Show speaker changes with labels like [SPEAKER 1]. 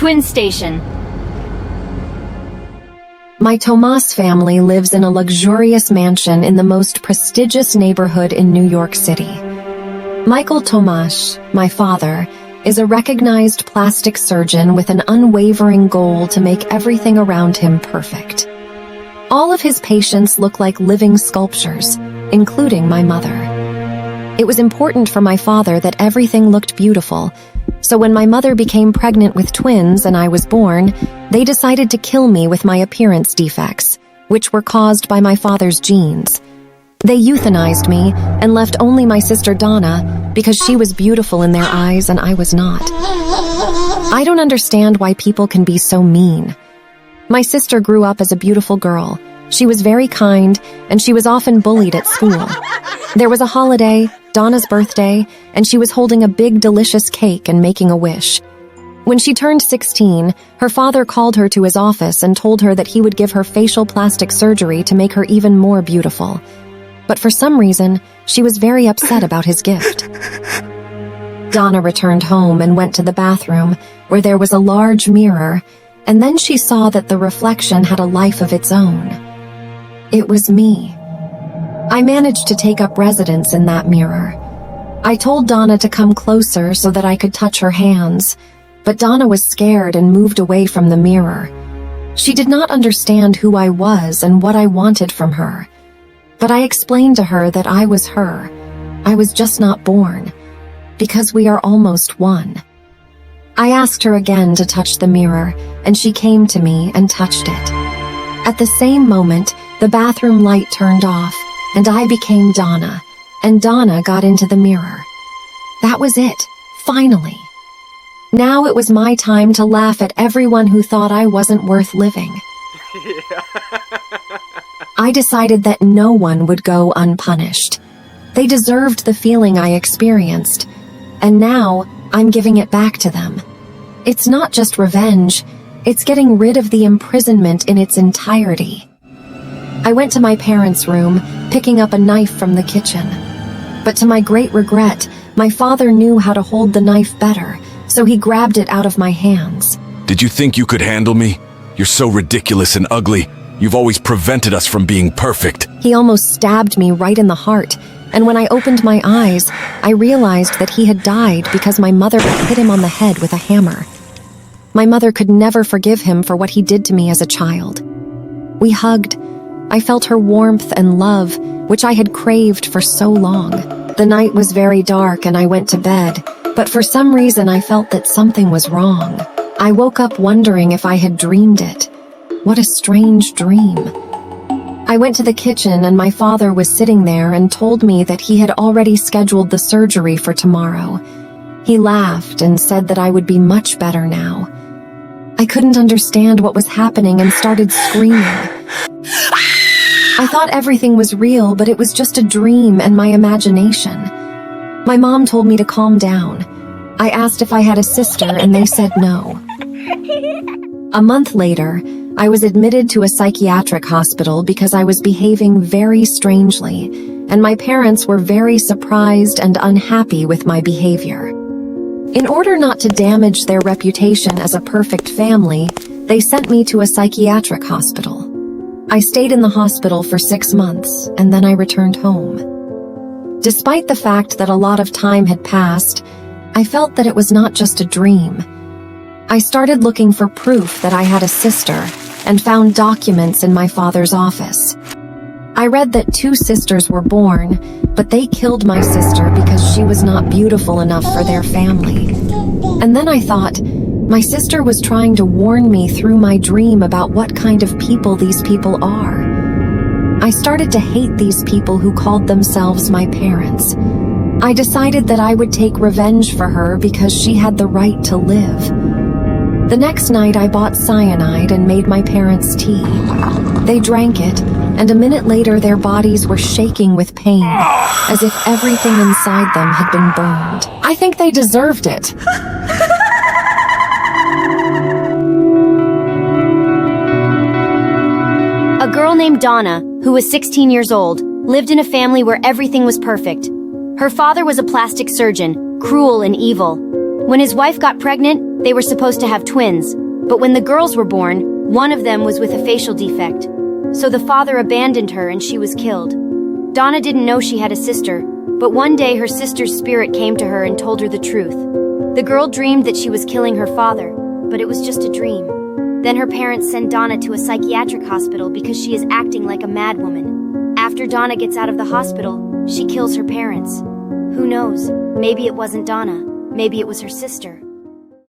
[SPEAKER 1] Twin Station.
[SPEAKER 2] My Tomas family lives in a luxurious mansion in the most prestigious neighborhood in New York City. Michael Tomasz, my father, is a recognized plastic surgeon with an unwavering goal to make everything around him perfect. All of his patients look like living sculptures, including my mother. It was important for my father that everything looked beautiful, so when my mother became pregnant with twins and I was born, they decided to kill me with my appearance defects, which were caused by my father's genes. They euthanized me and left only my sister Donna because she was beautiful in their eyes and I was not. I don't understand why people can be so mean. My sister grew up as a beautiful girl. She was very kind, and she was often bullied at school. There was a holiday, Donna's birthday, and she was holding a big, delicious cake and making a wish. When she turned 16, her father called her to his office and told her that he would give her facial plastic surgery to make her even more beautiful. But for some reason, she was very upset about his gift. Donna returned home and went to the bathroom, where there was a large mirror, and then she saw that the reflection had a life of its own. It was me. I managed to take up residence in that mirror. I told Donna to come closer so that I could touch her hands, but Donna was scared and moved away from the mirror. She did not understand who I was and what I wanted from her. But I explained to her that I was her. I was just not born, because we are almost one. I asked her again to touch the mirror, and she came to me and touched it. At the same moment, the bathroom light turned off, and I became Donna, and Donna got into the mirror. That was it, finally. Now it was my time to laugh at everyone who thought I wasn't worth living. I decided that no one would go unpunished. They deserved the feeling I experienced, and now I'm giving it back to them. It's not just revenge, it's getting rid of the imprisonment in its entirety. I went to my parents' room, picking up a knife from the kitchen. But to my great regret, my father knew how to hold the knife better, so he grabbed it out of my hands.
[SPEAKER 3] Did you think you could handle me? You're so ridiculous and ugly. You've always prevented us from being perfect.
[SPEAKER 2] He almost stabbed me right in the heart, and when I opened my eyes, I realized that he had died because my mother had hit him on the head with a hammer. My mother could never forgive him for what he did to me as a child. We hugged. I felt her warmth and love, which I had craved for so long. The night was very dark and I went to bed, but for some reason I felt that something was wrong. I woke up wondering if I had dreamed it. What a strange dream. I went to the kitchen and my father was sitting there and told me that he had already scheduled the surgery for tomorrow. He laughed and said that I would be much better now. I couldn't understand what was happening and started screaming. I thought everything was real, but it was just a dream and my imagination. My mom told me to calm down. I asked if I had a sister and they said no. A month later, I was admitted to a psychiatric hospital because I was behaving very strangely, and my parents were very surprised and unhappy with my behavior. In order not to damage their reputation as a perfect family, they sent me to a psychiatric hospital. I stayed in the hospital for 6 months, and then I returned home. Despite the fact that a lot of time had passed, I felt that it was not just a dream. I started looking for proof that I had a sister and found documents in my father's office. I read that 2 sisters were born, but they killed my sister because she was not beautiful enough for their family. And then I thought, my sister was trying to warn me through my dream about what kind of people these people are. I started to hate these people who called themselves my parents. I decided that I would take revenge for her because she had the right to live. The next night I bought cyanide and made my parents tea. They drank it, and a minute later their bodies were shaking with pain, as if everything inside them had been burned. I think they deserved it.
[SPEAKER 1] A girl named Donna, who was 16 years old, lived in a family where everything was perfect. Her father was a plastic surgeon, cruel and evil. When his wife got pregnant, They were supposed to have twins, but when the girls were born, one of them was with a facial defect. So the father abandoned her and she was killed. Donna didn't know she had a sister, but one day her sister's spirit came to her and told her the truth. The girl dreamed that she was killing her father, but it was just a dream. Then her parents send Donna to a psychiatric hospital because she is acting like a madwoman. After Donna gets out of the hospital, she kills her parents. Who knows? Maybe it wasn't Donna. Maybe it was her sister.